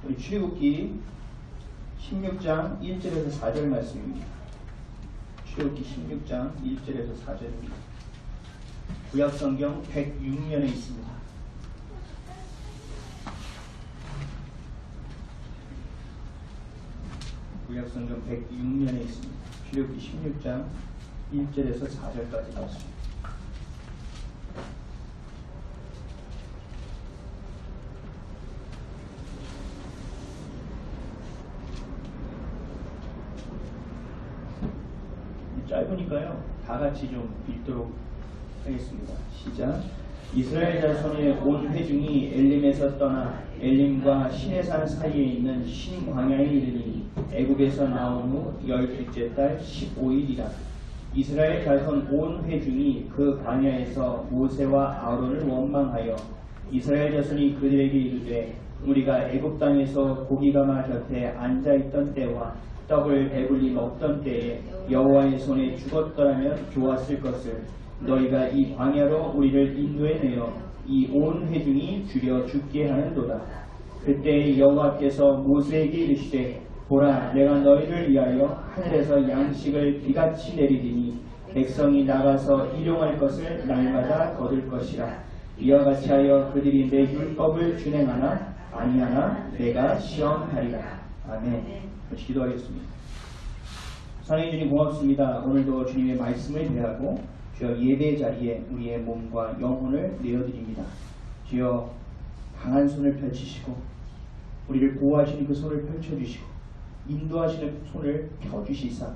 우리 출애굽기 16장 1절에서 4절 말씀입니다. 출애굽기 16장 1절에서 4절입니다. 구약성경 106면에 있습니다. 구약성경 106면에 있습니다. 출애굽기 16장 1절에서 4절까지 말씀입니다. 짧으니까요 다 같이 좀 읽도록 하겠습니다. 시작. 이스라엘 자손의 온 회중이 엘림에서 떠나 엘림과 시내산 사이에 있는 신광야에 이르니 애굽에서 나온 후 12째 달 15일이라. 이스라엘 자손 온 회중이 그 광야에서 모세와 아론을 원망하여 이스라엘 자손이 그들에게 이르되 우리가 애굽 땅에서 고기가마 곁에 앉아있던 때와 떡을 배불리 먹던 때에 여호와의 손에 죽었더라면 좋았을 것을 너희가 이 광야로 우리를 인도해내어 이 온 회중이 죽여 죽게 하는도다. 그때 여호와께서 모세에게 이르시되 보라 내가 너희를 위하여 하늘에서 양식을 비같이 내리리니 백성이 나가서 일용할 것을 날마다 거둘 것이라. 이와 같이 하여 그들이 내 율법을 준행하나 아니하나 내가 시험하리라. 아멘. 기도하겠습니다. 사랑해 주님 고맙습니다. 오늘도 주님의 말씀을 대하고 주여 예배 자리에 우리의 몸과 영혼을 내어드립니다. 주여 강한 손을 펼치시고 우리를 보호하시는 그 손을 펼쳐주시고 인도하시는 손을 펴주시사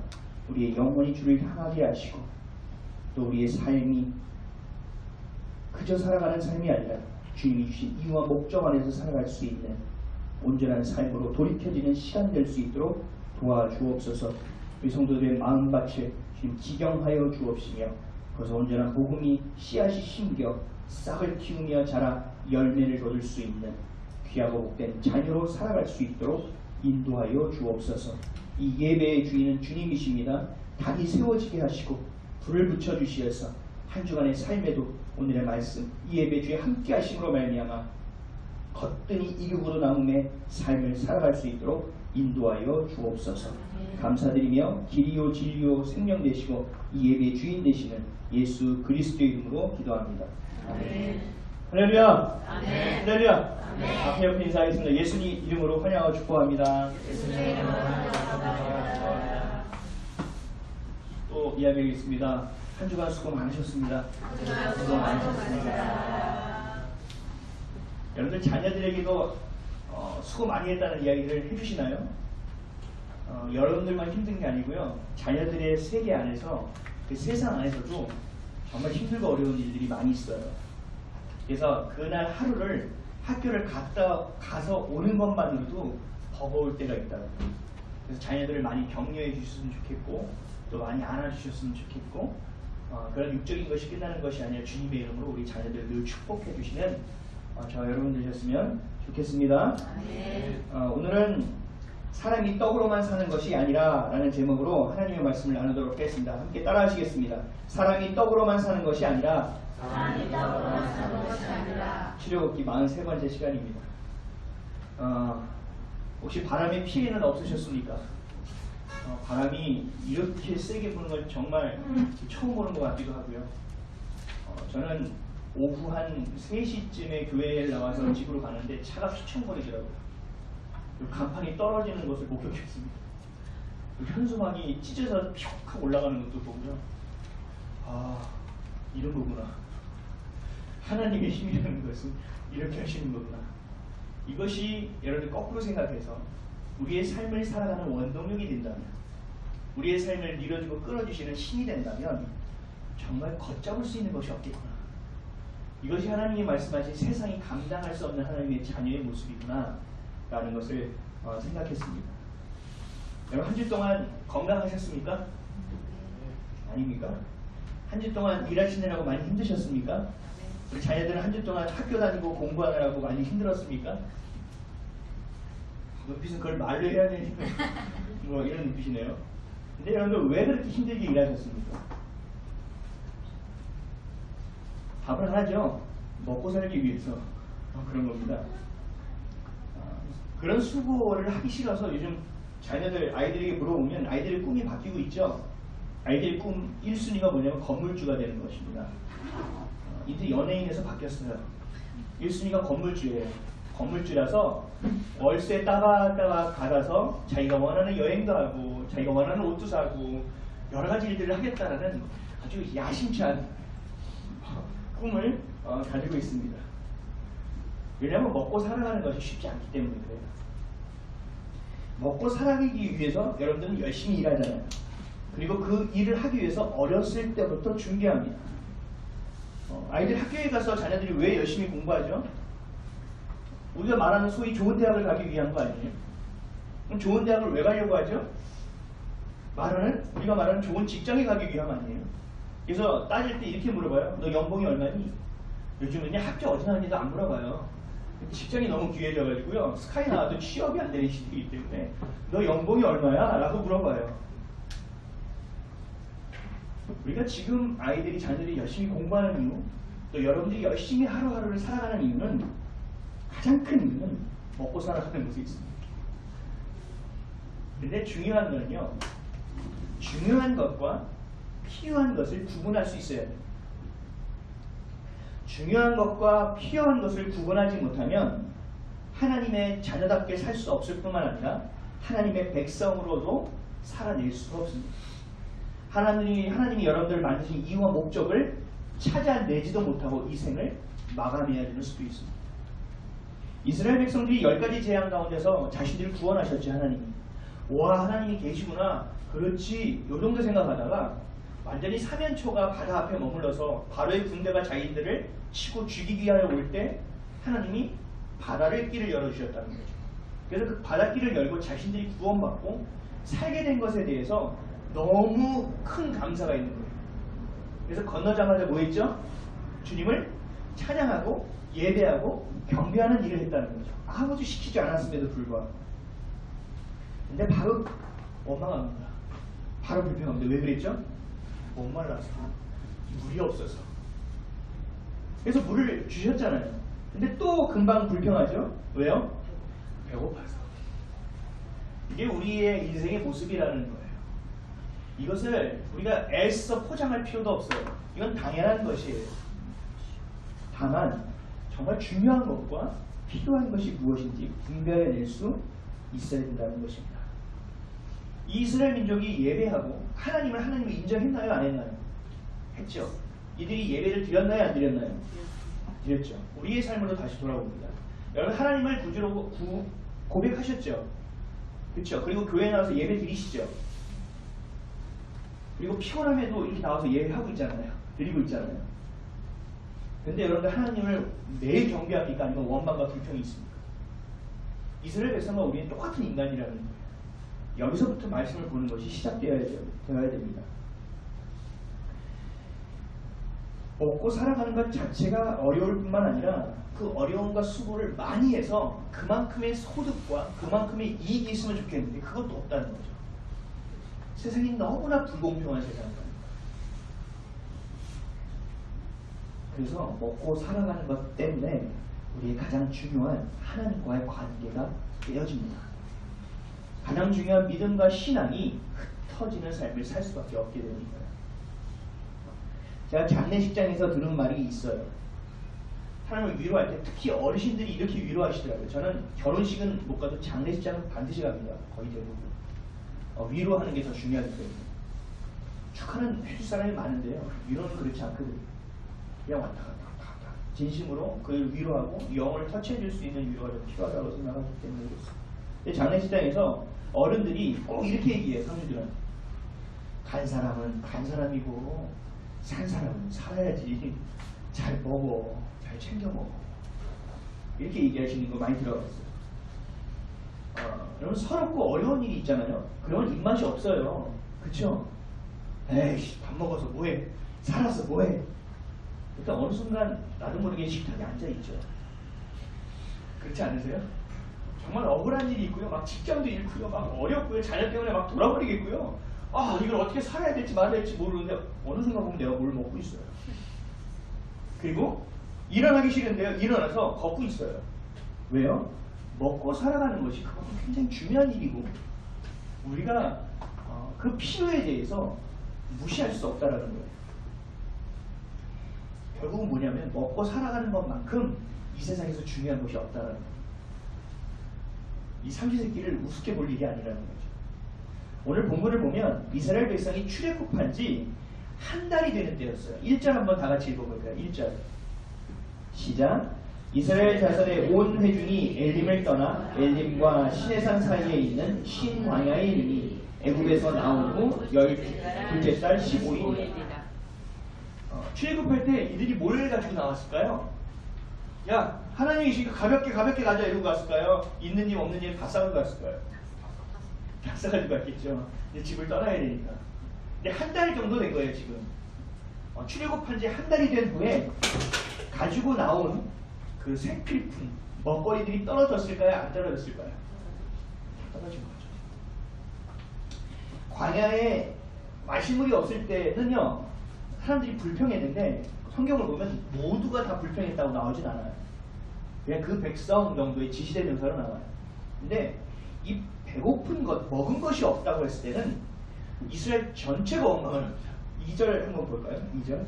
우리의 영혼이 주를 향하게 하시고 또 우리의 삶이 그저 살아가는 삶이 아니라 주님이 주신 이유와 목적 안에서 살아갈 수 있는 온전한 삶으로 돌이켜지는 시간 될 수 있도록 도와주옵소서. 우리 성도들의 마음밭을 주님 지경하여 주옵시며 그래서 온전한 복음이 씨앗이 심겨 싹을 키우며 자라 열매를 거둘 수 있는 귀하고 복된 자녀로 살아갈 수 있도록 인도하여 주옵소서. 이 예배의 주인은 주님이십니다. 닭이 세워지게 하시고 불을 붙여주시어서 한 주간의 삶에도 오늘의 말씀 이 예배 주에 함께 하심으로 말미암아 거뜬히 이육으로 나음의 삶을 살아갈 수 있도록 인도하여 주옵소서. 감사드리며 길이요 진리요 생명 되시고 이 예배의 주인 되시는 예수 그리스도의 이름으로 기도합니다. 아멘. 할렐루야. 아멘. 할렐루야. 아멘. 앞에 옆에 인사하겠습니다. 예수님 이름으로 환영하고 축복합니다. 예수님 이름으로 환영합니다. 또 이야기하겠습니다. 한 주간 수고 많으셨습니다. 수고 많으셨습니다. 여러분들 자녀들에게도 수고 많이 했다는 이야기를 해주시나요? 여러분들만 힘든 게 아니고요. 자녀들의 세계 안에서 그 세상 안에서도 정말 힘들고 어려운 일들이 많이 있어요. 그래서 그날 하루를 학교를 가서 오는 것만으로도 버거울 때가 있다고. 그래서 자녀들을 많이 격려해 주셨으면 좋겠고 또 많이 안아주셨으면 좋겠고 그런 육적인 것이 끝나는 것이 아니라 주님의 이름으로 우리 자녀들을 늘 축복해 주시는 저 여러분 되셨으면 좋겠습니다. 오늘은 사람이 떡으로만 사는 것이 아니라 라는 제목으로 하나님의 말씀을 나누도록 하겠습니다. 함께 따라 하시겠습니다. 사람이 떡으로만 사는 것이 아니라 출애굽기 43번째 시간입니다. 혹시 바람의 피해는 없으셨습니까? 바람이 이렇게 세게 부는 걸 정말 처음 보는 것 같기도 하고요. 저는 오후 한 3시쯤에 교회에 나와서 집으로 가는데 차가 휘청거리더라고요. 간판이 떨어지는 것을 목격했습니다. 현수막이 찢어서 펴 하고 올라가는 것도 보고요. 이런 거구나. 하나님의 힘이라는 것은 이렇게 하시는 거구나. 이것이 여러분들 거꾸로 생각해서 우리의 삶을 살아가는 원동력이 된다면, 우리의 삶을 밀어주고 끌어주시는 힘이 된다면 정말 걷잡을 수 있는 것이 없겠구나. 이것이 하나님이 말씀하신 세상이 감당할 수 없는 하나님의 자녀의 모습이구나 라는 것을 생각했습니다. 여러분 한 주 동안 건강하셨습니까? 아닙니까? 한 주 동안 일하시느라고 많이 힘드셨습니까? 우리 자녀들은 한 주 동안 학교 다니고 공부하느라고 많이 힘들었습니까? 눈빛은 그걸 말로 해야 되는 뭐 이런 눈빛이네요. 근데 여러분들 왜 그렇게 힘들게 일하셨습니까? 답을 하죠. 먹고 살기 위해서 그런 겁니다. 그런 수고를 하기 싫어서 요즘 아이들에게 물어보면 아이들의 꿈이 바뀌고 있죠. 아이들의 꿈 1순위가 뭐냐면 건물주가 되는 것입니다. 이때 연예인에서 바뀌었어요. 1순위가 건물주예요. 건물주라서 월세 따박따박 받아서 자기가 원하는 여행도 하고 자기가 원하는 옷도 사고 여러 가지 일들을 하겠다라는 아주 야심찬 꿈을 가지고 있습니다. 왜냐하면 먹고 살아가는 것이 쉽지 않기 때문에 그래요. 먹고 살아가기 위해서 여러분들은 열심히 일하잖아요. 그리고 그 일을 하기 위해서 어렸을 때부터 준비합니다. 아이들 학교에 가서 자녀들이 왜 열심히 공부하죠? 우리가 말하는 소위 좋은 대학을 가기 위한 거 아니에요? 그럼 좋은 대학을 왜 가려고 하죠? 우리가 말하는 좋은 직장에 가기 위함 아니에요? 그래서 따질 때 이렇게 물어봐요. 너 연봉이 얼마니? 요즘은 학교 어디 나왔는지도 안 물어봐요. 직장이 너무 귀해져가지고요. 스카이 나와도 취업이 안 되는 시대이기 때문에 너 연봉이 얼마야? 라고 물어봐요. 우리가 지금 자녀들이 열심히 공부하는 이유, 또 여러분들이 열심히 하루하루를 살아가는 이유는 가장 큰 이유는 먹고 살아가는 것에 있습니다. 근데 중요한 거는요. 중요한 것과 필요한 것을 구분할 수 있어야 돼요. 중요한 것과 필요한 것을 구분하지 못하면 하나님의 자녀답게 살 수 없을 뿐만 아니라 하나님의 백성으로도 살아낼 수가 없습니다. 하나님이 여러분들을 만드신 이유와 목적을 찾아내지도 못하고 이 생을 마감해야 되는 수도 있습니다. 이스라엘 백성들이 10가지 재앙 가운데서 자신들을 구원하셨지 하나님이. 와, 하나님이 계시구나. 그렇지. 요 정도 생각하다가 완전히 사면초가 바다 앞에 머물러서 바로의 군대가 자기들을 치고 죽이기 위하여 올 때 하나님이 바다를 길을 열어주셨다는 거죠. 그래서 그 바닷길을 열고 자신들이 구원받고 살게 된 것에 대해서 너무 큰 감사가 있는 거예요. 그래서 건너자마자 뭐 했죠? 주님을 찬양하고 예배하고 경배하는 일을 했다는 거죠. 아무도 시키지 않았음에도 불구하고. 근데 바로 원망합니다. 바로 불평합니다. 왜 그랬죠? 목말라서, 물이 없어서. 그래서 물을 주셨잖아요. 근데 또 금방 불평하죠? 왜요? 배고파서. 이게 우리의 인생의 모습이라는 거예요. 이것을 우리가 애써 포장할 필요도 없어요. 이건 당연한 것이에요. 다만 정말 중요한 것과 필요한 것이 무엇인지 분별해낼 수 있어야 된다는 것입니다. 이스라엘 민족이 예배하고 하나님을 인정했나요? 안 했나요? 했죠. 이들이 예배를 드렸나요? 안 드렸나요? 드렸죠. 우리의 삶으로 다시 돌아옵니다. 여러분 하나님을 구주로 고백하셨죠. 그렇죠. 그리고 교회에 나와서 예배 드리시죠. 그리고 피곤함에도 이렇게 나와서 예배하고 있잖아요. 드리고 있잖아요. 근데 여러분들 하나님을 매일 경배합니까? 아니면 원망과 불평이 있습니까? 이스라엘 백성과 우리는 똑같은 인간이라는 거예요. 여기서부터 말씀을 보는 것이 시작되어야 됩니다. 먹고 살아가는 것 자체가 어려울 뿐만 아니라 그 어려움과 수고를 많이 해서 그만큼의 소득과 그만큼의 이익이 있으면 좋겠는데 그것도 없다는 거죠. 세상이 너무나 불공평한 세상입니다. 그래서 먹고 살아가는 것 때문에 우리의 가장 중요한 하나님과의 관계가 깨어집니다. 가장 중요한 믿음과 신앙이 흩어지는 삶을 살 수밖에 없게 됩니다. 제가 장례식장에서 들은 말이 있어요. 사람을 위로할 때 특히 어르신들이 이렇게 위로하시더라고요. 저는 결혼식은 못 가도 장례식장은 반드시 갑니다. 거의 대부분. 위로하는 게 더 중요하기 때문에. 축하는 해줄 사람이 많은데요. 위로는 그렇지 않거든요. 그냥 왔다 갔다. 진심으로 그를 위로하고 영혼을 터치해줄 수 있는 위로가 좀 필요하다고 생각하기 때문에 그렇습니다. 장례식장에서 어른들이 꼭 이렇게 얘기해요. 성주들은 간 사람은 간 사람이고 산 사람은 살아야지. 잘 먹어. 잘 챙겨 먹어. 이렇게 얘기하시는 거 많이 들어봤어요. 여러분 서럽고 어려운 일이 있잖아요. 그러면 입맛이 없어요. 그쵸? 에이씨 밥 먹어서 뭐해. 살아서 뭐해. 일단 어느 순간 나도 모르게 식탁에 앉아있죠. 그렇지 않으세요? 정말 억울한 일이 있고요. 막 직장도 잃고요. 막 어렵고요. 자녀 때문에 막 돌아버리겠고요. 이걸 어떻게 살아야 될지 말아야 될지 모르는데 어느 순간 보면 내가 뭘 먹고 있어요. 그리고 일어나기 싫은데요. 일어나서 걷고 있어요. 왜요? 먹고 살아가는 것이 그것은 굉장히 중요한 일이고 우리가 그 필요에 대해서 무시할 수 없다라는 거예요. 결국은 뭐냐면 먹고 살아가는 것만큼 이 세상에서 중요한 것이 없다라는 거예요. 이 삼시세끼를 우습게 볼 일이 아니라는 거죠. 오늘 본문을 보면 이스라엘 백성이 출애굽한 지 한 달이 되는 때였어요. 1절 한번 다 같이 읽어볼까요? 1절 시작. 이스라엘 자손의 온 회중이 엘림을 떠나 엘림과 시내산 사이에 있는 신광야에 이르니 애굽에서 나온 후 12째 달 15일이다. 출애굽할 때 이들이 뭘 가지고 나왔을까요? 야, 하나님이 있으니까 가볍게 가자 이러고 갔을까요? 있는 일 없는 일 다 싸우고 갔을까요? 다 싸가지고 갔겠죠. 근데 집을 떠나야 되니까. 근데 한 달 정도 된 거예요 지금. 출애굽한 지 한 달이 된 후에 가지고 나온 그 생필품, 먹거리들이 떨어졌을까요? 안 떨어졌을까요? 떨어진 거죠. 광야에 마실물이 없을 때는요 사람들이 불평했는데 성경을 보면 모두가 다 불평했다고 나오진 않아요. 그냥 그 백성 정도의 지시대명사로 나와요. 근데 이 배고픈 것, 먹은 것이 없다고 했을 때는 이스라엘 전체가 원망합니다. 2절 한번 볼까요? 2절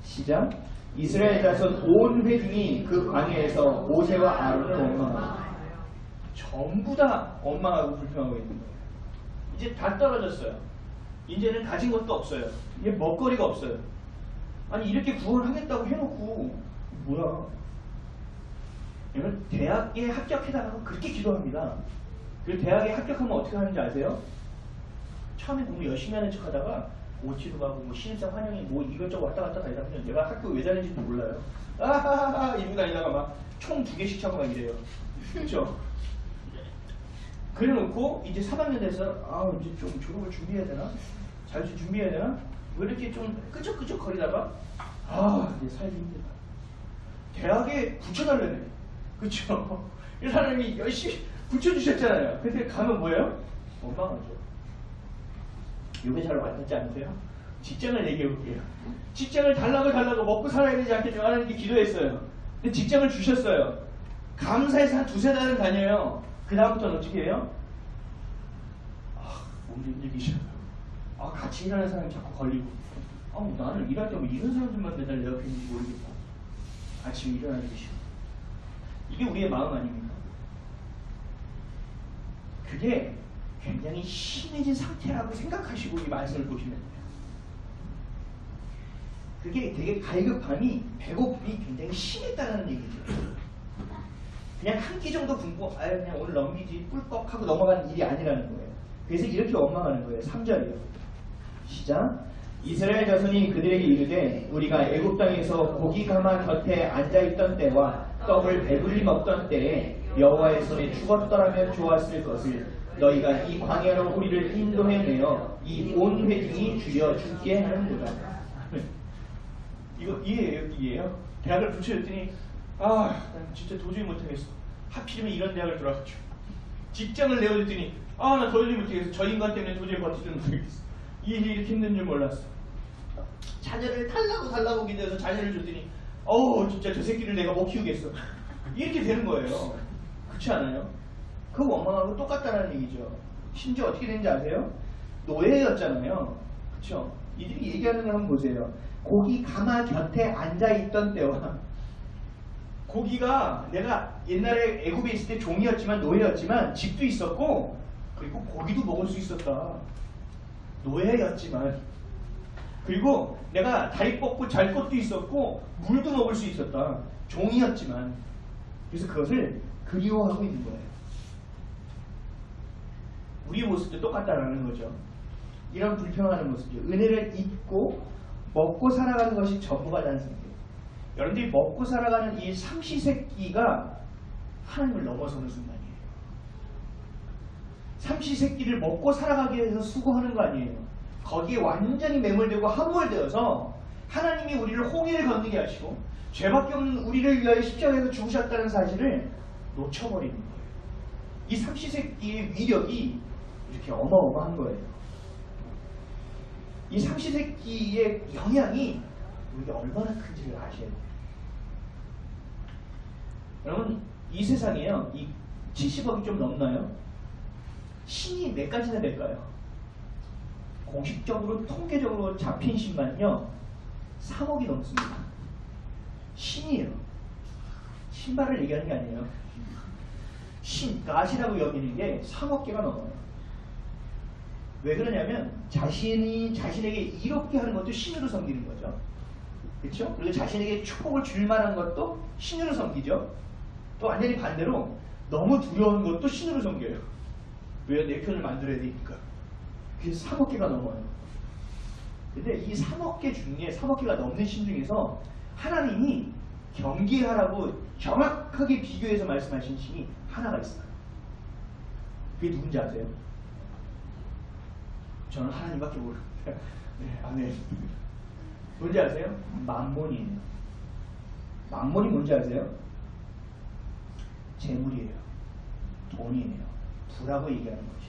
시작. 이스라엘 자손 온 회중이 그 광야에서 모세와 아론을 원망하고 전부 다 원망하고 불평하고 있는 거예요. 이제 다 떨어졌어요. 이제는 가진 것도 없어요. 이게 먹거리가 없어요. 아니 이렇게 구원하겠다고 해놓고 뭐야? 여러분 대학에 합격해달라고 그렇게 기도합니다. 그리고 대학에 합격하면 어떻게 하는지 아세요? 처음에 공부 열심히 하는 척 하다가 OT도 가고 뭐 신입생 환영회 뭐 이것저것 왔다 갔다 다니다 보면 내가 학교 왜 다니는지도 몰라요. 아하하하 이러고 다니다가 막 총 2개씩 차고 막 이래요. 그렇죠? 그래놓고 이제 3학년 돼서 이제 좀 졸업을 준비해야 되나? 잘 준비해야 되나? 왜 이렇게 좀 끄적끄적 거리다가 이제 살기 힘들다. 대학에 붙여달라네. 그쵸? 이 사람이 열심히 붙여주셨잖아요. 근데 가면 뭐예요? 원망하죠. 이게 잘 와닿지 않으세요? 직장을 얘기해 볼게요. 직장을 달라고 먹고 살아야 되지 않겠냐고 하나님께 기도했어요. 근데 직장을 주셨어요. 감사해서 한 2-3달은 다녀요. 그 다음부터는 어떻게 해요? 몸도 힘들기 시작해요. 같이 일하는 사람이 자꾸 걸리고 나는 일할 때 뭐 이런 사람들만 매달 내 옆에 있는지 모르겠다. 아침에 일어나기 싫어. 이게 우리의 마음 아닙니까? 그게 굉장히 심해진 상태라고 생각하시고 이 말씀을 보시면 돼요. 그게 되게 갈급함이 배고픔이 굉장히 심했다는 얘기죠. 그냥 한 끼 정도 굶고 그냥 오늘 넘기지 꿀꺽 하고 넘어가는 일이 아니라는 거예요. 그래서 이렇게 원망하는 거예요. 3절이요. 시작. 이스라엘 자손이 그들에게 이르되 우리가 애굽 땅에서 고기 가마 곁에 앉아있던 때와 떡을 배불리 먹던 때에 여호와의 손에 죽었더라면 좋았을 것을 너희가 이 광야로 우리를 인도해내어 이 온 회중이 죽여 죽게 하는구나. 이거 이해해요? 대학을 붙여줬더니 난 진짜 도저히 못하겠어. 하필이면 이런 대학을 들어가지고 직장을 내어줬더니 나 도저히 못하겠어. 저 인간 때문에 도저히 버티지 못하겠어. 이 일이 이렇게 힘든 줄 몰랐어. 자녀를 달라고 기도해서 자녀를 줬더니 진짜 저 새끼를 내가 못 키우겠어. 이렇게 되는 거예요. 그렇지 않아요? 그 원망하고 똑같다는 얘기죠. 심지어 어떻게 되는지 아세요? 노예였잖아요. 그렇죠? 이들이 얘기하는 걸 한번 보세요. 고기 가마 곁에 앉아있던 때와 고기가 내가 옛날에 애굽에 있을 때 종이었지만 노예였지만 집도 있었고 그리고 고기도 먹을 수 있었다. 노예였지만 그리고 내가 다리 뻗고 잘 것도 있었고 물도 먹을 수 있었다. 종이었지만 그래서 그것을 그리워하고 있는 거예요. 우리의 모습도 똑같다라는 거죠. 이런 불평하는 모습이죠. 은혜를 잊고 먹고 살아가는 것이 전부가 되는 상태. 여러분들이 먹고 살아가는 이 삼시세끼가 하나님을 넘어서는 순간이에요. 삼시세끼를 먹고 살아가기 위해서 수고하는 거 아니에요. 거기에 완전히 매몰되고 함몰되어서 하나님이 우리를 홍해를 건너게 하시고 죄밖에 없는 우리를 위하여 십자가에서 죽으셨다는 사실을 놓쳐버리는 거예요. 이 삼시세끼의 위력이 이렇게 어마어마한 거예요. 이 삼시세끼의 영향이 우리가 얼마나 큰지를 아셔야 돼요. 여러분 이 세상에요. 이 70억이 좀 넘나요? 신이 몇 가지나 될까요? 공식적으로 통계적으로 잡힌 신만요 3억이 넘습니다. 신이에요. 신발을 얘기하는 게 아니에요. 신, 가시라고 여기는 게 3억 개가 넘어요. 왜 그러냐면 자신이 자신에게 이롭게 하는 것도 신으로 섬기는 거죠. 그렇죠? 그리고 자신에게 축복을 줄 만한 것도 신으로 섬기죠. 또 완전히 반대로 너무 두려운 것도 신으로 섬겨요. 왜? 내 편을 만들어야 되니까. 그래서 3억 개가 넘어요. 근데 이 3억 개 중에 3억 개가 넘는 신 중에서 하나님이 경계하라고 정확하게 비교해서 말씀하신 신이 하나가 있어요. 그게 누군지 아세요? 저는 하나님밖에 모릅니다. 네, 아멘. 뭔지 아세요? 만몬이에요. 만몬이 뭔지 아세요? 재물이에요. 돈이에요. 부라고 얘기하는 것이.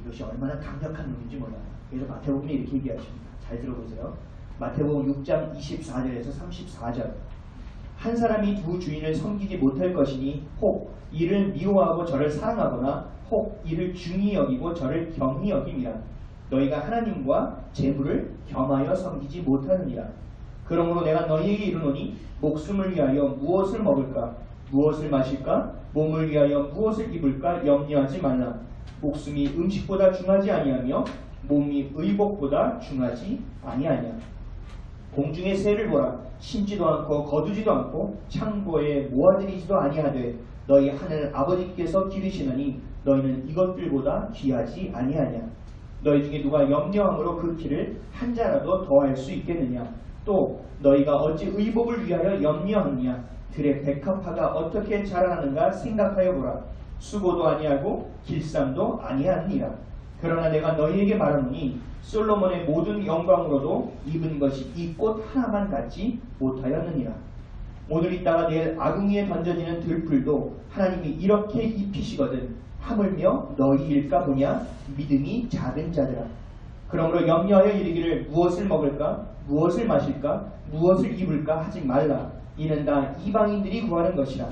이것이 얼마나 강력한 놈인지 몰라요. 그래서 마태복음이 이렇게 얘기하십니다. 잘 들어보세요. 마태복음 6장 24절에서 34절. 한 사람이 두 주인을 섬기지 못할 것이니 혹 이를 미워하고 저를 사랑하거나 혹 이를 중히 여기고 저를 경히 여김이라. 너희가 하나님과 재물을 겸하여 섬기지 못하느니라. 그러므로 내가 너희에게 이르노니 목숨을 위하여 무엇을 먹을까 무엇을 마실까 몸을 위하여 무엇을 입을까 염려하지 말라. 목숨이 음식보다 중하지 아니하며 몸이 의복보다 중하지 아니하냐. 공중의 새를 보라. 심지도 않고 거두지도 않고 창고에 모아들이지도 아니하되 너희 하늘 아버지께서 기르시나니 너희는 이것들보다 귀하지 아니하냐. 너희 중에 누가 염려함으로 그 피를 한 자라도 더할 수 있겠느냐. 또 너희가 어찌 의복을 위하여 염려하느냐. 들의 백합화가 어떻게 자라나는가 생각하여 보라. 수고도 아니하고 길쌈도 아니하느니라. 그러나 내가 너희에게 말하노니 솔로몬의 모든 영광으로도 입은 것이 이 꽃 하나만 갖지 못하였느니라. 오늘 있다가 내일 아궁이에 던져지는 들풀도 하나님이 이렇게 입히시거든 하물며 너희일까 보냐. 믿음이 작은 자들아. 그러므로 염려하여 이르기를 무엇을 먹을까 무엇을 마실까 무엇을 입을까 하지 말라. 이는 다 이방인들이 구하는 것이라.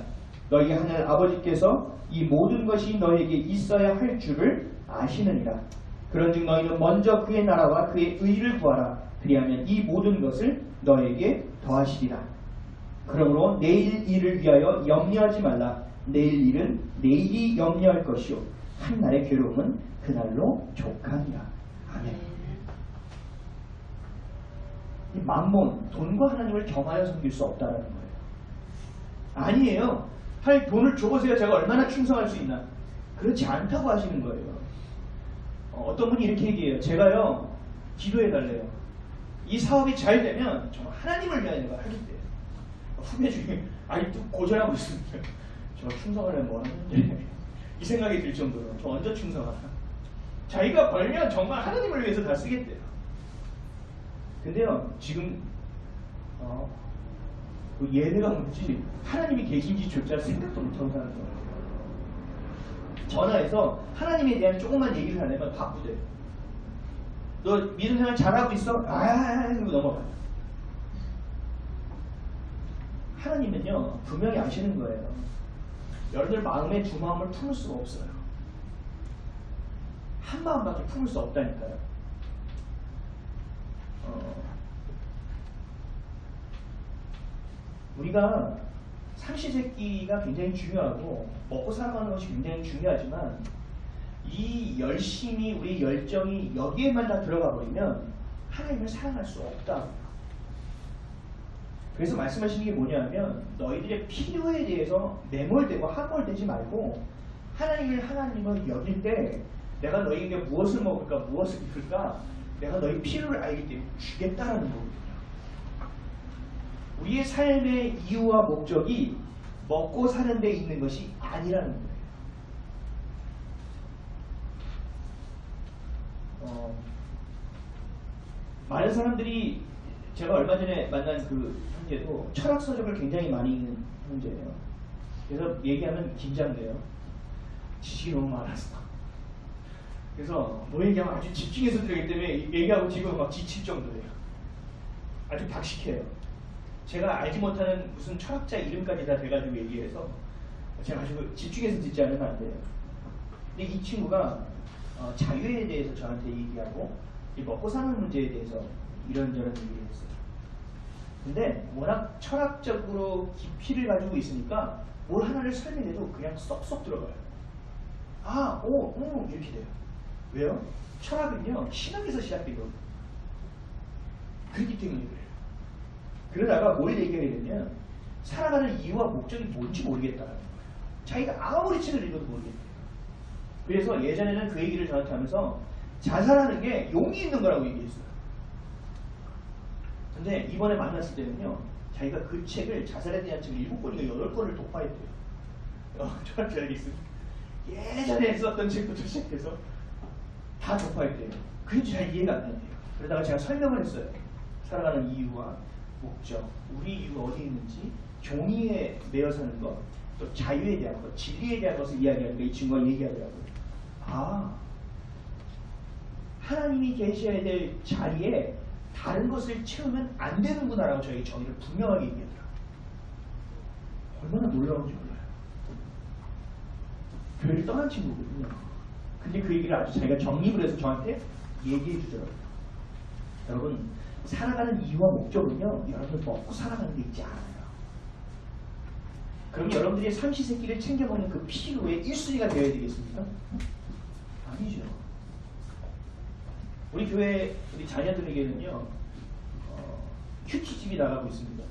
너희 하늘 아버지께서 이 모든 것이 너희에게 있어야 할 줄을 아시느니라. 그런즉 너희는 먼저 그의 나라와 그의 의를 구하라. 그리하면 이 모든 것을 너희에게 더하시리라. 그러므로 내일 일을 위하여 염려하지 말라. 내일 일은 내일이 염려할 것이요 한 날의 괴로움은 그날로 족하니라. 아멘. 이 만몬, 돈과 하나님을 겸하여 섬길 수 없다는 거예요. 아니에요. 할 돈을 줘보세요. 제가 얼마나 충성할 수 있나. 그렇지 않다고 하시는 거예요. 어떤 분이 이렇게 얘기해요. 제가요 기도해달래요. 이 사업이 잘 되면 정말 하나님을 위하여 내가 하겠대요. 후배 중에 아직도 고전하고 있습니다. 저 충성하려면 뭐 하는데 이 생각이 들 정도로 저 언제 충성하나. 자기가 벌면 정말 하나님을 위해서 다 쓰겠대요. 근데요 지금 그 예배가 뭔지 하나님이 계신지조차 생각도 못하고 사는 거예요. 전화해서 하나님에 대한 조금만 얘기를 하려면 바쁘대요. 너 믿음 생활 잘하고 있어? 그리고 넘어가요. 하나님은요 분명히 아시는 거예요. 여러분들 마음에 두 마음을 품을 수가 없어요. 한 마음밖에 품을 수 없다니까요. 우리가 삼시세끼가 굉장히 중요하고 먹고 살아가는 것이 굉장히 중요하지만 이 열심이 우리 열정이 여기에만 다 들어가 버리면 하나님을 사랑할 수 없다. 그래서 말씀하시는 게 뭐냐면 너희들의 필요에 대해서 매몰되고 함몰되지 말고 하나님을 여길 때 내가 너희에게 무엇을 먹을까 무엇을 입을까 내가 너희 필요를 알기 때문에 주겠다라는 거거든요. 우리의 삶의 이유와 목적이 먹고 사는 데 있는 것이 아니라는 거예요. 많은 사람들이 제가 얼마 전에 만난 그 형제도 철학 서적을 굉장히 많이 읽는 형제예요. 그래서 얘기하면 긴장돼요. 지식이 너무 많아서. 그래서 뭐 얘기하면 아주 집중해서 들어가기 때문에 얘기하고 지금 막 지칠 정도예요. 아주 박식해요. 제가 알지 못하는 무슨 철학자 이름까지 다 돼가지고 얘기해서 제가 아주 집중해서 듣지 않으면 안 돼요. 근데 이 친구가 자유에 대해서 저한테 얘기하고 이 먹고 사는 문제에 대해서 이런저런 얘기를 했어요. 근데 워낙 철학적으로 깊이를 가지고 있으니까 뭘 하나를 설명해도 그냥 쏙쏙 들어가요. 아, 오, 이렇게 돼요. 왜요? 철학은요, 신학에서 시작되거든요. 그렇기 때문에 그래요. 그러다가 뭘 얘기하게 되면 살아가는 이유와 목적이 뭔지 모르겠다라는 거예요. 자기가 아무리 책을 읽어도 모르겠대요. 그래서 예전에는 그 얘기를 저한테 하면서 자살하는 게 용이 있는 거라고 얘기했어요. 근데 이번에 만났을 때는요, 자기가 그 책을, 자살에 대한 책을 7권인가 8권을 독파했대요. 저한테 알겠습니다. 예전에 썼던 책부터 시작해서 다 독파했대요. 그게 잘 이해가 안 된대요. 그러다가 제가 설명을 했어요. 살아가는 이유와 목적, 우리 이유가 어디 있는지, 종이에 매여 사는 것, 또 자유에 대한 것, 진리에 대한 것을 이야기하니까 이 친구가 얘기하더라고요. 아, 하나님이 계셔야 될 자리에 다른 것을 채우면 안 되는구나라고 저에게 정의를 분명하게 얘기하더라고요. 얼마나 놀라운지 몰라요. 교회를 떠난 친구거든요. 근데 그 얘기를 아주 자기가 정립을 해서 저한테 얘기해 주더라고요. 여러분, 살아가는 이유와 목적은요, 여러분 먹고 살아가는 게 있지 않아요. 그럼 여러분들이 삼시세끼를 챙겨 먹는 그 필요의 1순위가 되어야 되겠습니까? 아니죠. 우리 교회 우리 자녀들에게는요, 큐티집이 나가고 있습니다.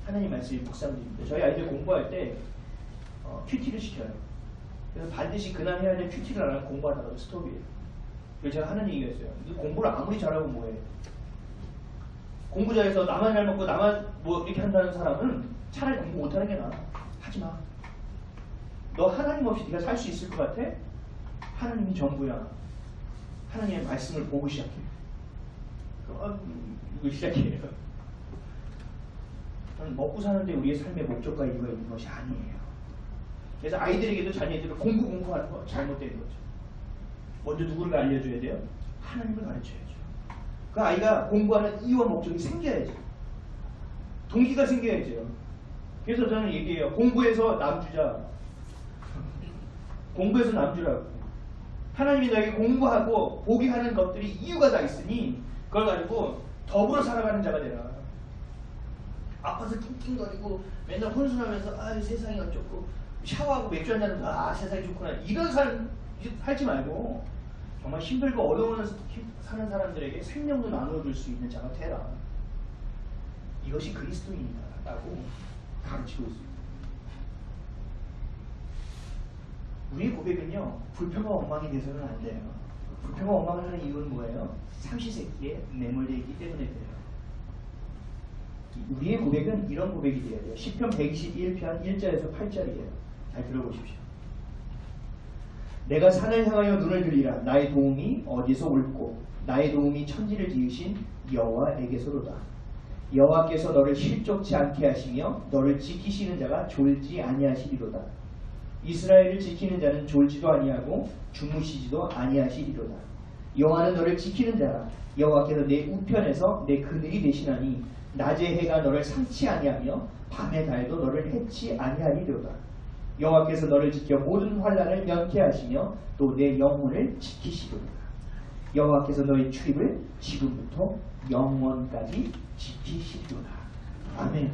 하나님 말씀이 묵상집인데 저희 아이들 공부할 때 큐티를 시켜요. 그래서 반드시 그날 해야 될 큐티를 안 하고 공부하다가 스톱이에요. 그래서 제가 하는 얘기가 있어요. 공부를 아무리 잘하고 뭐해. 공부 잘해서 나만 잘 먹고 나만 뭐 이렇게 한다는 사람은 차라리 공부 못하는 게 나아. 하지 마. 너 하나님 없이 네가 살 수 있을 것 같아? 하나님이 전부야. 하나님의 말씀을 보고 시작해. 이거 시작해요. 저는 먹고 사는데 우리의 삶의 목적과 이유가 있는 것이 아니에요. 그래서 아이들에게도 자녀들을 공부하는 거 잘못된 거죠. 먼저 누구를 알려줘야 돼요? 하나님을 가르쳐야죠. 그 아이가 공부하는 이유와 목적이 생겨야죠. 동기가 생겨야죠. 그래서 저는 얘기해요. 공부해서 남주자. 공부해서 남주라고. 하나님이 너에게 공부하고 보게 하는 것들이 이유가 다 있으니 그걸 가지고 더불어 살아가는 자가 되라. 아파서 낑낑거리고 맨날 혼술하면서 아 세상이 어쩌고 샤워하고 맥주 한잔 하면서 아 세상이 좋구나 이런 삶 살지 말고 정말 힘들고 어려운 사는 사람들에게 생명도 나눠줄 수 있는 자가 되라. 이것이 그리스도인이다 라고 가르치고 있습니다. 우리의 고백은요, 불평과 원망이 돼서는 안 돼요. 불평과 원망을 하는 이유는 뭐예요? 삼시세끼에 매몰되어 있기 때문에 그래요. 우리의 고백은 이런 고백이 돼야 돼요. 시편 121편 1절에서 8절이에요. 잘 들어보십시오. 내가 산을 향하여 눈을 들이라. 나의 도움이 어디서 올꼬? 나의 도움이 천지를 지으신 여호와에게서로다. 여호와께서 너를 실족치 않게 하시며 너를 지키시는 자가 졸지 아니하시리로다. 이스라엘을 지키는 자는 졸지도 아니하고 주무시지도 아니하시리로다. 여호와는 너를 지키는 자라. 여호와께서 내 우편에서 내 그늘이 되시나니 낮의 해가 너를 상치 아니하며 밤의 달도 너를 해치 아니하리로다. 여호와께서 너를 지켜 모든 환난을 면케하시며 또 내 영혼을 지키시리로다. 여호와께서 너의 출입을 지금부터 영원까지 지키시리로다. 아멘.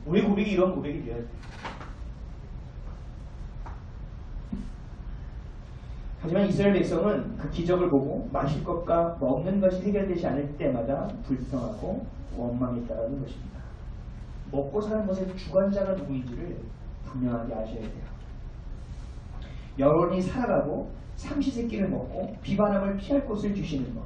우리 고백이 이런 고백이 되어야 돼. 하지만 이스라엘 백성은 그 기적을 보고 마실 것과 먹는 것이 해결되지 않을 때마다 불평하고 원망했다는 것입니다. 먹고 사는 것의 주관자가 누구인지를 분명하게 아셔야 돼요. 여론이 살아가고 삼시세끼를 먹고 비바람을 피할 곳을 주시는 것,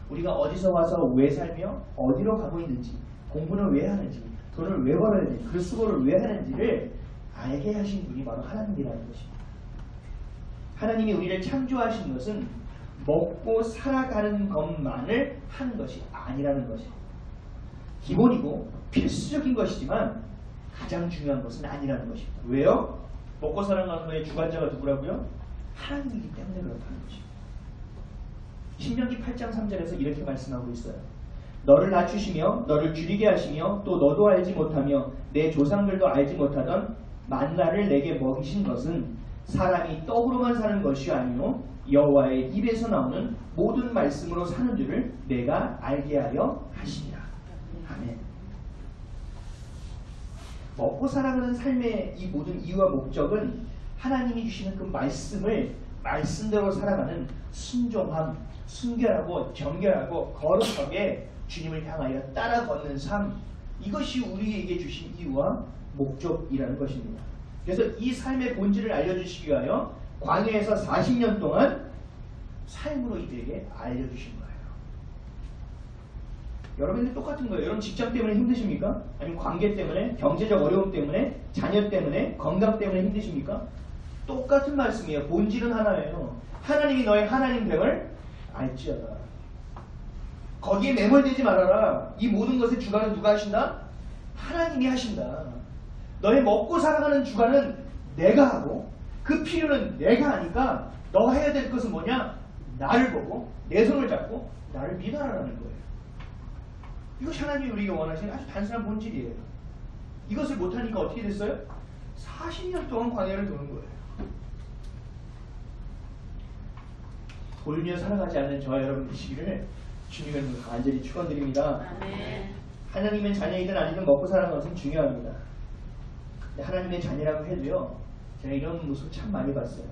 우리가 어디서 와서 왜 살며 어디로 가고 있는지, 공부는 왜 하는지, 돈을 왜 벌어야 되는지, 그 수고를 왜 하는지를 알게 하신 분이 바로 하나님이라는 것입니다. 하나님이 우리를 창조하신 것은 먹고 살아가는 것만을 하는 것이 아니라는 것이에요. 기본이고 필수적인 것이지만 가장 중요한 것은 아니라는 것입니다. 왜요? 먹고 살아가는 것의 주관자가 누구라고요? 하나님이기 때문에 그렇다는 것입니다. 신명기 8장 3절에서 이렇게 말씀하고 있어요. 너를 낮추시며 너를 줄이게 하시며 또 너도 알지 못하며 내 조상들도 알지 못하던 만나를 내게 먹이신 것은 사람이 떡으로만 사는 것이 아니요 여호와의 입에서 나오는 모든 말씀으로 사는 줄을 내가 알게 하려 하시니라. 아멘. 먹고 살아가는 삶의 이 모든 이유와 목적은 하나님이 주시는 그 말씀을 말씀대로 살아가는 순종함, 순결하고 정결하고 거룩하게 주님을 향하여 따라 걷는 삶, 이것이 우리에게 주신 이유와 목적이라는 것입니다. 그래서 이 삶의 본질을 알려주시기 위하여 광야에서 40년 동안 삶으로 이들에게 알려주신 거예요. 여러분들 똑같은 거예요. 여러분 직장 때문에 힘드십니까? 아니면 관계 때문에, 경제적 어려움 때문에, 자녀 때문에, 건강 때문에 힘드십니까? 똑같은 말씀이에요. 본질은 하나예요. 하나님이 너의 하나님됨을 알지어다. 거기에 매몰되지 말아라. 이 모든 것의 주관은 누가 하신다? 하나님이 하신다. 너의 먹고 살아가는 주관은 내가 하고 그 필요는 내가 하니까 너가 해야 될 것은 뭐냐? 나를 보고 내 손을 잡고 나를 믿어라라는 거예요. 이것이 하나님이 우리에게 원하시는 아주 단순한 본질이에요. 이것을 못하니까 어떻게 됐어요? 40년 동안 광야를 도는 거예요. 돌며 살아가지 않는 저와 여러분 되시기를 주님을 간절히 축원드립니다. 하나님의 자녀이든 아니든 먹고 살아가는 것은 중요합니다. 하나님의 자녀라고 해도요, 제가 이런 모습 참 많이 봤어요.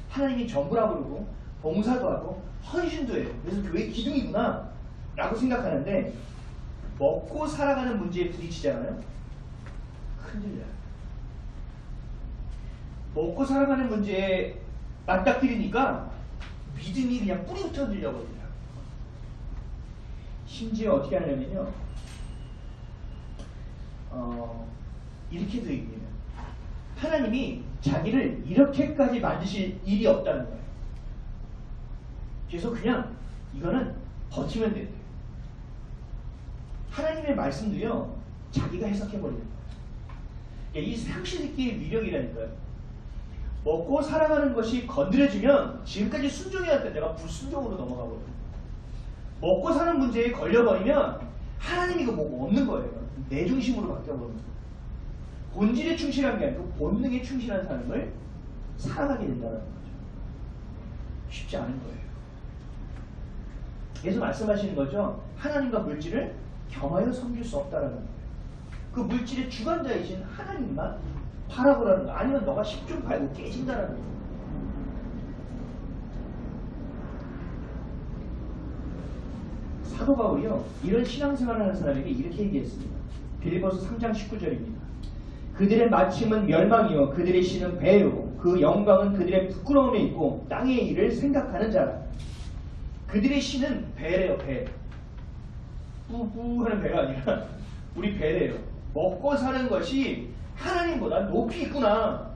하나님이 전부라고 그러고 봉사도 하고 헌신도 해요. 그래서 교회 기둥이구나 라고 생각하는데 먹고 살아가는 문제에 부딪히잖아요. 흔들려요. 먹고 살아가는 문제에 맞닥뜨리니까 믿음이 그냥 뿌리부터 들려버려요. 심지어 어떻게 하냐면요, 이렇게 되어있네요. 하나님이 자기를 이렇게까지 만드실 일이 없다는 거예요. 그래서 그냥 이거는 버티면 된대요. 하나님의 말씀도요, 자기가 해석해버리는 거예요. 이 상실있기의 위력이라니까요. 먹고 살아가는 것이 건드려지면 지금까지 순종해왔던 내가 불순종으로 넘어가거든요. 먹고 사는 문제에 걸려버리면 하나님이 이거 뭐 없는 거예요. 내 중심으로 바뀌어버리는 거예요. 본질에 충실한 게 아니고 본능에 충실한 삶을 살아가게 된다는 거죠. 쉽지 않은 거예요. 그래서 말씀하시는 거죠. 하나님과 물질을 겸하여 섬길 수 없다는 거예요. 그 물질의 주관자이신 하나님만 바라보라는 거. 아니면 너가 10좀 팔고 깨진다는 거예요. 사도 바울이요, 이런 신앙생활을 하는 사람에게 이렇게 얘기했습니다. 빌립보서 3장 19절입니다. 그들의 마침은 멸망이요 그들의 신은 배요 그 영광은 그들의 부끄러움에 있고 땅의 일을 생각하는 자라. 그들의 신은 배래요. 배. 뿌뿌하는 배가 아니라 우리 배래요. 먹고 사는 것이 하나님보다 높이 있구나.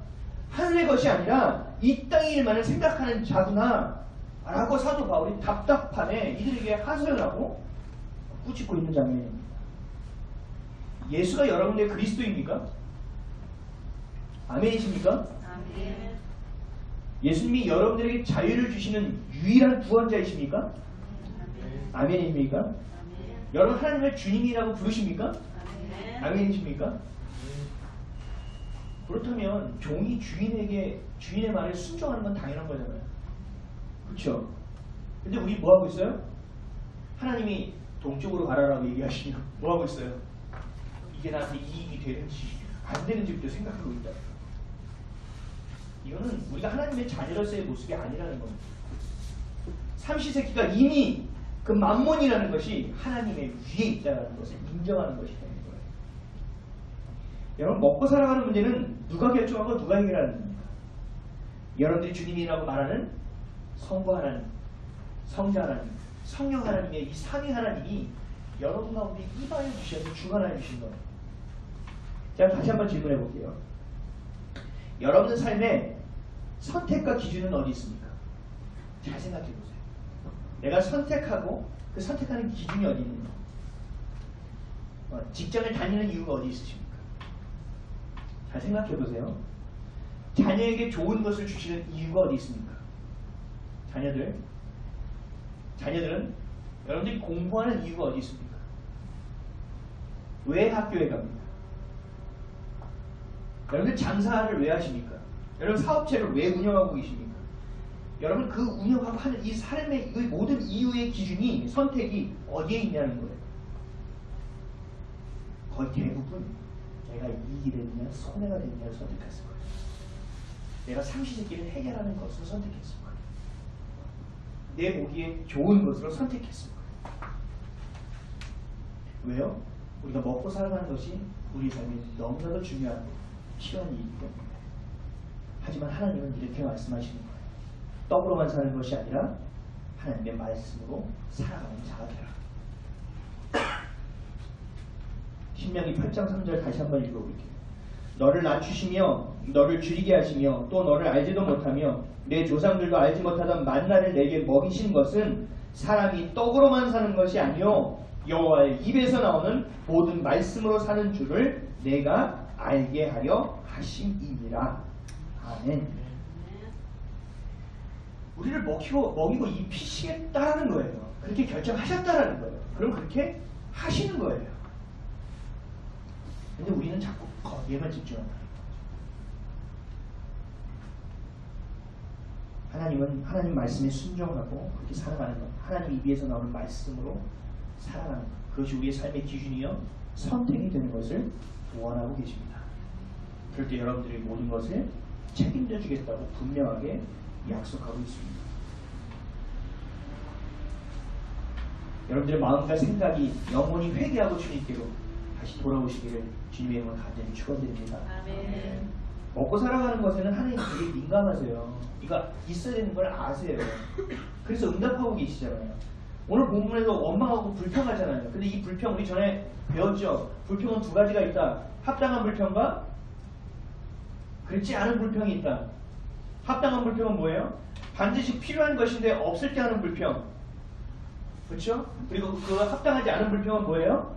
하늘의 것이 아니라 이 땅의 일만을 생각하는 자구나 라고 사도 바울이 답답함에 이들에게 하소연을 하고 꾸짖고 있는 장면입니다. 예수가 여러분의 그리스도입니까? 아멘이십니까? 아멘. 예수님이 여러분들에게 자유를 주시는 유일한 구원자이십니까? 아멘. 아멘입니까? 아멘. 여러분 하나님을 주님이라고 부르십니까? 아멘. 아멘이십니까? 그렇다면 종이 주인의 말에 순종하는 건 당연한 거잖아요. 그렇죠? 근데 우리 뭐 하고 있어요? 하나님이 동쪽으로 가라라고 얘기하시면 뭐 하고 있어요? 이게 나한테 이익이 되는지 안 되는지부터 생각하고 있다. 이거는 우리가 하나님의 자녀로서의 모습이 아니라는 겁니다. 삼시세끼가 이미 그 만몬이라는 것이 하나님의 위에 있다는 것을 인정하는 것이 되는 거예요. 여러분 먹고 살아가는 문제는 누가 결정하고 누가 해결하는 겁니까? 여러분들이 주님이라고 말하는 성부 하나님, 성자 하나님, 성령 하나님의 이 삼위 하나님이 여러분 가운데 이방에 주셔서 주관하여 주신 겁니다. 제가 다시 한번 질문해 볼게요. 여러분 삶에 선택과 기준은 어디 있습니까? 잘 생각해 보세요. 내가 선택하고 그 선택하는 기준이 어디 있는가? 직장을 다니는 이유가 어디 있으십니까? 잘 생각해 보세요. 자녀에게 좋은 것을 주시는 이유가 어디 있습니까? 자녀들은 여러분들이 공부하는 이유가 어디 있습니까? 왜 학교에 갑니까? 여러분 장사를 왜 하십니까? 여러분 사업체를 왜 운영하고 계십니까? 여러분 그 운영하고 하는 이 삶의 이 모든 이유의 기준이 선택이 어디에 있냐는 거예요. 거의 대부분 내가 이익이 되느냐 손해가 되느냐를 선택했을 거예요. 내가 삼시세끼를 해결하는 것을 선택했을 거예요. 내 보기에 좋은 것으로 선택했을 거예요. 왜요? 우리가 먹고 살아가는 것이 우리 삶에 너무나도 중요한 필요한 일이기 때문에. 하지만 하나님은 이렇게 말씀하시는 거예요. 떡으로만 사는 것이 아니라 하나님의 말씀으로 살아가는 자가 되라. 신명기 8장 3절 다시 한번 읽어볼게요. 너를 낮추시며 너를 줄이게 하시며 또 너를 알지도 못하며 내 조상들도 알지 못하던 만나를 내게 먹이신 것은 사람이 떡으로만 사는 것이 아니요 여호와의 입에서 나오는 모든 말씀으로 사는 줄을 내가 알게 하려 하심이니라. 아멘. 우리를 먹이고 입히시겠다는 거예요. 그렇게 결정하셨다라는 거예요. 그럼 그렇게 하시는 거예요. 근데 우리는 자꾸 거기에만 집중한다. 하나님은 하나님 말씀에 순종하고 그렇게 살아가는 것. 하나님 입에서 나오는 말씀으로 살아가는 것. 그것이 우리의 삶의 기준이요 선택이 되는 것을 원하고 계십니다. 그럴 때 여러분들이 모든 것을 책임져 주겠다고 분명하게 약속하고 있습니다. 여러분들의 마음과 생각이 영원히 회개하고 주님께로 다시 돌아오시기를 주님의 이름으로 간절히 축원드립니다. 아멘. 먹고 살아가는 것에는 하나님 되게 민감하세요. 이거 있어야 되는 걸 아세요. 그래서 응답하고 계시잖아요. 오늘 본문에서 원망하고 불평하잖아요. 근데 이 불평 우리 전에 배웠죠. 불평은 두 가지가 있다. 합당한 불평과 그렇지 않은 불평이 있다. 합당한 불평은 뭐예요? 반드시 필요한 것인데 없을 때 하는 불평. 그렇죠? 그리고 그 합당하지 않은 불평은 뭐예요?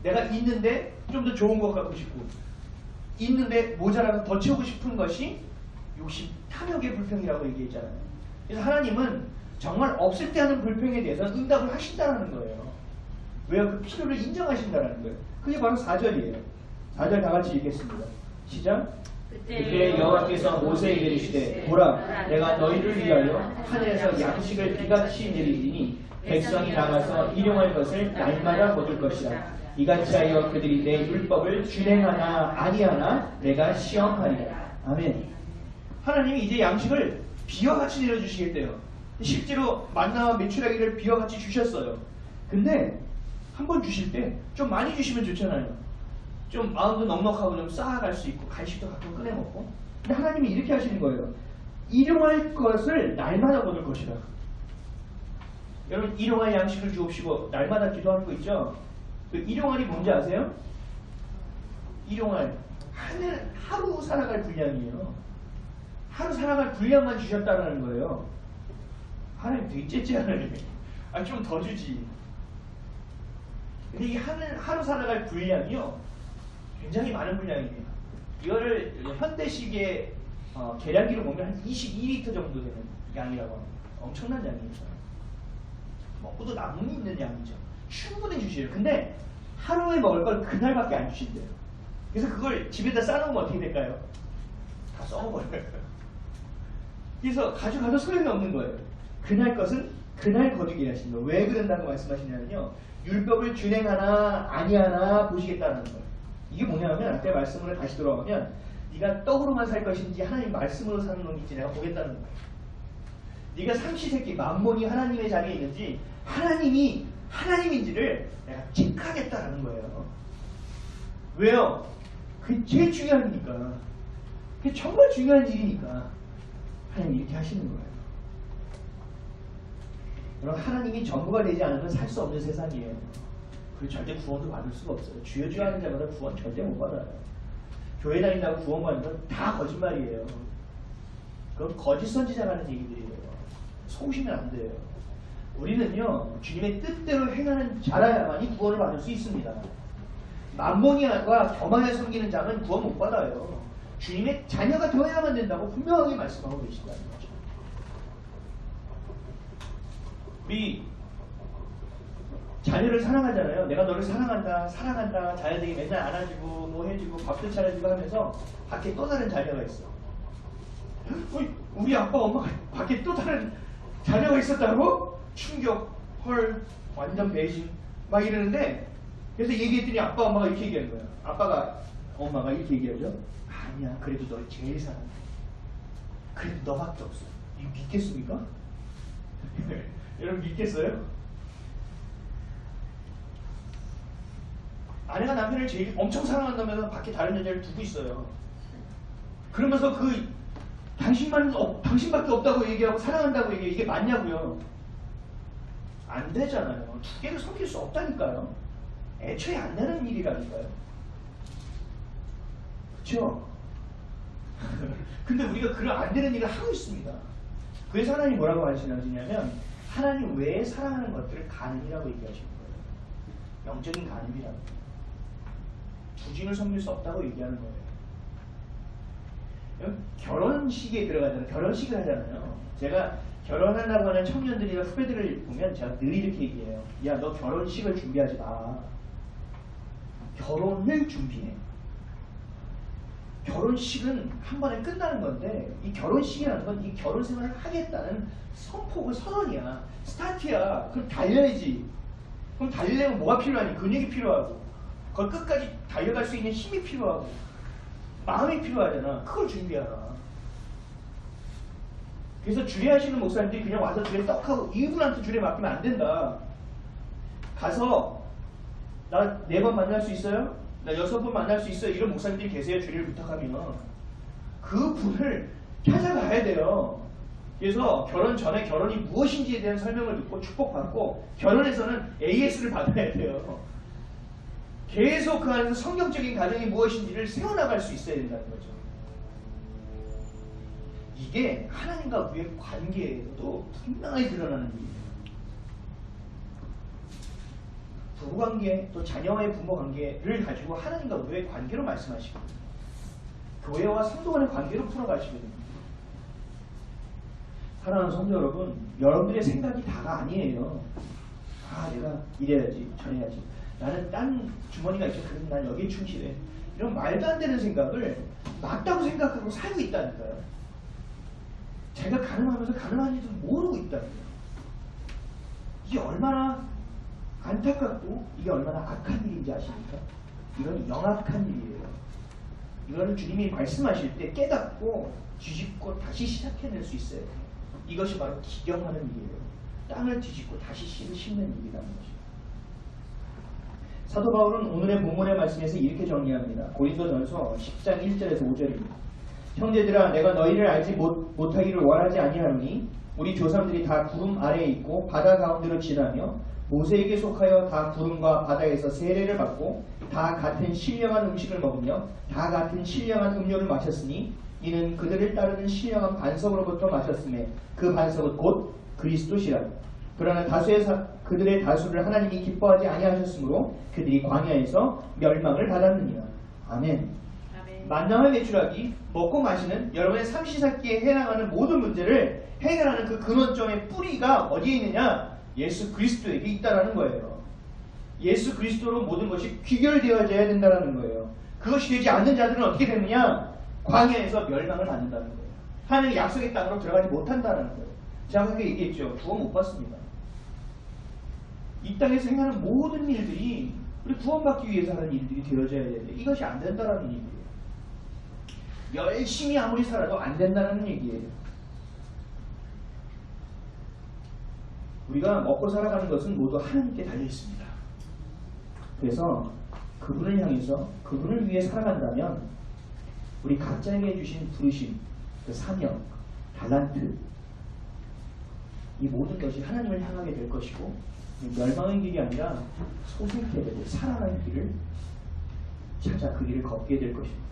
내가 있는데 좀 더 좋은 것 갖고 싶고 있는데 모자라서 더 채우고 싶은 것이 욕심, 탐욕의 불평이라고 얘기했잖아요. 그래서 하나님은 정말 없을 때 하는 불평에 대해서 응답을 하신다는 거예요. 왜요? 그 필요를 인정하신다는 거예요. 그게 바로 4절이에요. 4절 다 같이 읽겠습니다. 시작. 그때 여호와께서 모세에게 이르시되 보라 내가 너희를 위하여 하늘에서 양식을 비같이 내리리니 백성이 나가서 일용할 것을 날마다 거둘 것이라. 이같이 하여 그들이 내 율법을 준행하나 아니하나 내가 시험하리라. 아멘. 하나님이 이제 양식을 비어같이 내려주시겠대요. 실제로 만나와 메추라기를 비어같이 주셨어요. 근데 한 번 주실 때 좀 많이 주시면 좋잖아요. 좀 마음도 넉넉하고 좀 쌓아갈 수 있고 간식도 가끔 꺼내 먹고. 근데 하나님이 이렇게 하시는 거예요. 일용할 것을 날마다 거둘 것이라. 여러분 일용할 양식을 주옵시고 날마다 기도하는 거 있죠? 그 일용할이 뭔지 아세요? 일용할 하루 살아갈 분량이에요. 하루 살아갈 분량만 주셨다는 거예요. 하나님 되게 째째하네. 좀 더 주지. 근데 이 하루 살아갈 분량이요 굉장히 많은 분량입니다. 이거를 현대식의 계량기로 보면 한 22리터 정도 되는 양이라고 합니다. 엄청난 양입니다. 먹고도 남는 있는 양이죠. 충분히 주시래요. 근데 하루에 먹을 걸 그날밖에 안 주신대요. 그래서 그걸 집에다 싸놓으면 어떻게 될까요? 다 썩어버려요. 그래서 가져가도 소용이 없는 거예요. 그날 것은 그날 거두게 하신 거예요. 왜 그런다고 말씀하시냐면요. 율법을 준행하나 아니하나 보시겠다는 거예요. 이게 뭐냐면 아까 말씀으로 다시 돌아오면 네가 떡으로만 살 것인지 하나님 말씀으로 사는 놈인지 내가 보겠다는 거예요. 네가 삼시세끼 만몬이 하나님의 자리에 있는지 하나님이 하나님인지를 내가 체크하겠다는 거예요. 왜요? 그게 제일 중요한 일이니까. 그게 정말 중요한 일이니까 하나님이 이렇게 하시는 거예요. 여러분 하나님이 전부가 되지 않으면 살 수 없는 세상이에요. 그리고 절대 구원도 받을 수가 없어요. 주여 주여 하는 자마다 구원 절대 못 받아요. 교회 다닌다고 구원 받는 건 다 거짓말이에요. 그건 거짓 선지자가 하는 얘기들이에요. 속으시면 안 돼요. 우리는요 주님의 뜻대로 행하는 자라야만이 구원을 받을 수 있습니다. 만몬이와 겸하여 섬기는 자는 구원 못 받아요. 주님의 자녀가 되어야만 된다고 분명하게 말씀하고 계시다는 거죠. 우리 자녀를 사랑하잖아요. 내가 너를 사랑한다, 사랑한다. 자녀들이 맨날 안아주고 뭐 해주고 밥도 차려주고 하면서 밖에 또 다른 자녀가 있어. 우리 아빠 엄마가 밖에 또 다른 자녀가 있었다고? 충격, 헐, 완전 배신 막 이러는데, 그래서 얘기했더니 아빠 엄마가 이렇게 얘기하는 거야. 엄마가 이렇게 얘기하죠. 아니야, 그래도 널 제일 사랑해. 그래도 너밖에 없어. 이거 믿겠습니까? 여러분 믿겠어요? 아내가 남편을 제일 엄청 사랑한다면서 밖에 다른 여자를 두고 있어요. 그러면서 당신밖에 없다고 얘기하고 사랑한다고 얘기해. 이게 맞냐고요? 안 되잖아요. 두 개를 섞일 수 없다니까요. 애초에 안 되는 일이라니까요. 그렇죠? 근데 우리가 그런 안 되는 일을 하고 있습니다. 그래서 하나님 뭐라고 말씀하시냐면 하나님 외에 사랑하는 것들을 간음이라고 얘기하시는 거예요. 영적인 간음이라고. 주님을 섬길 수 없다고 얘기하는 거예요. 결혼식에 들어가잖아요. 결혼식을 하잖아요. 제가 결혼한다고 하는 청년들이나 후배들을 보면 제가 늘 이렇게 얘기해요. 야, 너 결혼식을 준비하지 마. 결혼을 준비해. 결혼식은 한 번에 끝나는 건데 이 결혼식이라는 건 이 결혼 생활을 하겠다는 선포고 선언이야. 스타트야. 그럼 달려야지. 그럼 달리려면 뭐가 필요하니? 근육이 필요하고 그걸 끝까지 달려갈 수 있는 힘이 필요하고 마음이 필요하잖아. 그걸 준비하라. 그래서 주례하시는 목사님들이 그냥 와서 주례 떡하고 이분한테 주례 맡기면 안 된다. 가서 나 4번 만날 수 있어요? 나 6번 만날 수 있어요? 이런 목사님들이 계세요. 주례를 부탁하면 그 분을 찾아가야 돼요. 그래서 결혼 전에 결혼이 무엇인지에 대한 설명을 듣고 축복받고 결혼에서는 AS를 받아야 돼요. 계속 그 안에서 성경적인 가정이 무엇인지를 세워나갈 수 있어야 된다는 거죠. 이게 하나님과 우리의 관계에도 분명히 드러나는 일이에요. 부부관계 또 자녀와의 부모관계를 가지고 하나님과 우리의 관계로 말씀하시거든요. 교회와 성도 간의 관계로 풀어가시거든요. 사랑하는 성도 여러분, 여러분들의 생각이 다가 아니에요. 내가 이래야지 저래야지 나는 딴 주머니가 있어. 그럼 난 여기에 충실해. 이런 말도 안 되는 생각을 맞다고 생각하고 살고 있다니까요. 제가 가늠하면서 가늠한지도 모르고 있다니까요. 이게 얼마나 안타깝고 이게 얼마나 악한 일인지 아십니까? 이건 영악한 일이에요. 이거는 주님이 말씀하실 때 깨닫고 뒤집고 다시 시작해낼 수 있어요. 이것이 바로 기경하는 일이에요. 땅을 뒤집고 다시 씨를 심는 일이라는 것이죠. 사도 바울은 오늘의 본문의 말씀에서 이렇게 정리합니다. 고린도전서 10장 1절에서 5절입니다. 형제들아, 내가 너희를 알지 못하기를 원하지 아니하노니 우리 조상들이 다 구름 아래에 있고 바다 가운데로 지나며 모세에게 속하여 다 구름과 바다에서 세례를 받고 다 같은 신령한 음식을 먹으며 다 같은 신령한 음료를 마셨으니 이는 그들을 따르는 신령한 반석으로부터 마셨음에 그 반석은 곧 그리스도시라. 그러나 그들의 다수를 하나님이 기뻐하지 아니하셨으므로 그들이 광야에서 멸망을 받았느니라. 아멘. 만나와 매출하기, 먹고 마시는 여러분의 삼시세끼에 해당하는 모든 문제를 해결하는 그 근원점의 뿌리가 어디에 있느냐? 예수 그리스도에게 있다라는 거예요. 예수 그리스도로 모든 것이 귀결되어져야 된다는 거예요. 그것이 되지 않는 자들은 어떻게 되느냐? 광야에서 멸망을 받는다는 거예요. 하나님의 약속의 땅으로 들어가지 못한다는 거예요. 제가 그렇게 얘기했죠. 구원 못 받습니다. 이 땅에서 행하는 모든 일들이 우리 구원받기 위해서 하는 일들이 되어져야 되는데 이것이 안 된다는 얘기예요. 열심히 아무리 살아도 안 된다는 얘기예요. 우리가 먹고 살아가는 것은 모두 하나님께 달려 있습니다. 그래서 그분을 향해서 그분을 위해 살아간다면 우리 각자에게 주신 부르심, 그 사명, 달란트 이 모든 것이 하나님을 향하게 될 것이고 멸망의 길이 아니라 소생케 되고 살아가는 길을 찾아 그 길을 걷게 될 것입니다.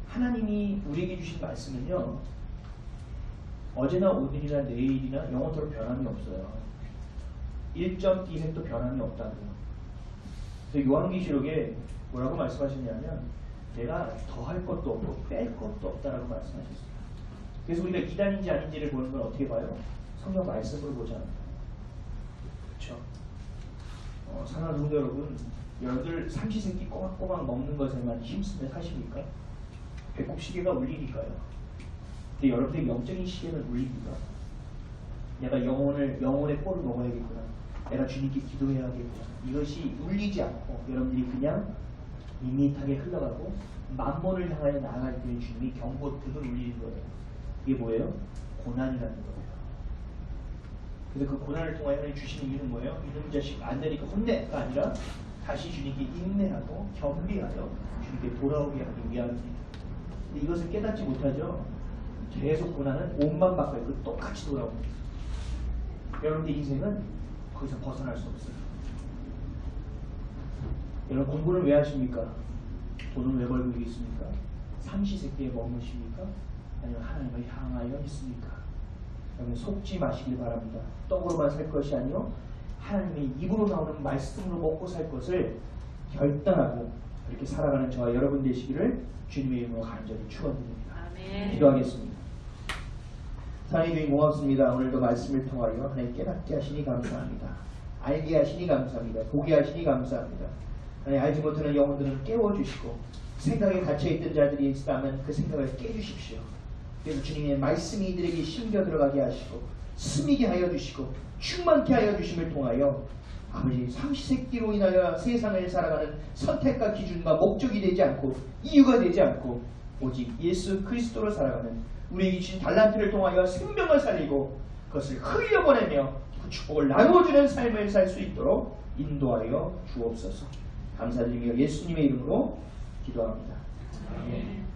하나님이 우리에게 주신 말씀은요, 어제나 오늘이나 내일이나 영원토록 변함이 없어요. 1.2색도 변함이 없다고요. 그래서 요한계시록에 뭐라고 말씀하셨냐면 내가 더할 것도 없고 뺄 것도 없다라고 말씀하셨어요. 그래서 우리가 이단인지 아닌지를 보는 건 어떻게 봐요? 성경 말씀으로 보잖아요. 그렇죠? 사랑하는 성도 여러분, 여러분들 삼시세끼 꼬박꼬박 먹는 것에만 힘쓰며 사십니까? 배꼽 시계가 울리니까요. 근데 여러분들의 영적인 시계는 울립니까? 내가 영혼의 꼴을 먹어야겠구나. 내가 주님께 기도해야겠구나. 이것이 울리지 않고 여러분들이 그냥 밋밋하게 흘러가고 만몬을 향하여 나아갈 때 주님이 경고 등을 울리는 거예요. 이게 뭐예요? 고난이라는 거예요. 그래서 그 고난을 통하여 하나님 주시는 이유는 뭐예요? 이놈 자식 안 되니까 혼내가 아니라 다시 주님께 인내하고 겸비하여 주님께 돌아오게 하기 위함입니다. 근데 이것을 깨닫지 못하죠. 계속 고난은 옷만 바꿔요. 그 똑같이 돌아옵니다. 여러분의 인생은 거기서 벗어날 수 없어요. 여러분 공부를 왜 하십니까? 돈을 왜 벌고 있습니까? 삼시세끼에 머무십니까? 아니면 하나님을 향하여 있습니까? 여러분 속지 마시길 바랍니다. 떡으로만 살 것이 아니요 하나님의 입으로 나오는 말씀으로 먹고 살 것을 결단하고 이렇게 살아가는 저와 여러분 되시기를 주님의 이름으로 간절히 축원드립니다. 기도하겠습니다. 하나님 주님 고맙습니다. 오늘도 말씀을 통하여 하나님 깨닫게 하시니 감사합니다. 알게 하시니 감사합니다. 보게 하시니 감사합니다. 하나님 알지 못하는 영혼들은 깨워주시고 생각에 갇혀있던 자들이 있다면 그 생각을 깨주십시오. 그래서 주님의 말씀이 이들에게 심겨 들어가게 하시고 스미게 하여 주시고 충만케 하여 주심을 통하여 아버지 삼시세끼로 인하여 세상을 살아가는 선택과 기준과 목적이 되지 않고 이유가 되지 않고 오직 예수 그리스도로 살아가는 우리에게 주신 달란트를 통하여 생명을 살리고 그것을 흘려보내며 그 축복을 나누어주는 삶을 살 수 있도록 인도하여 주옵소서. 감사드리며 예수님의 이름으로 기도합니다. 아멘.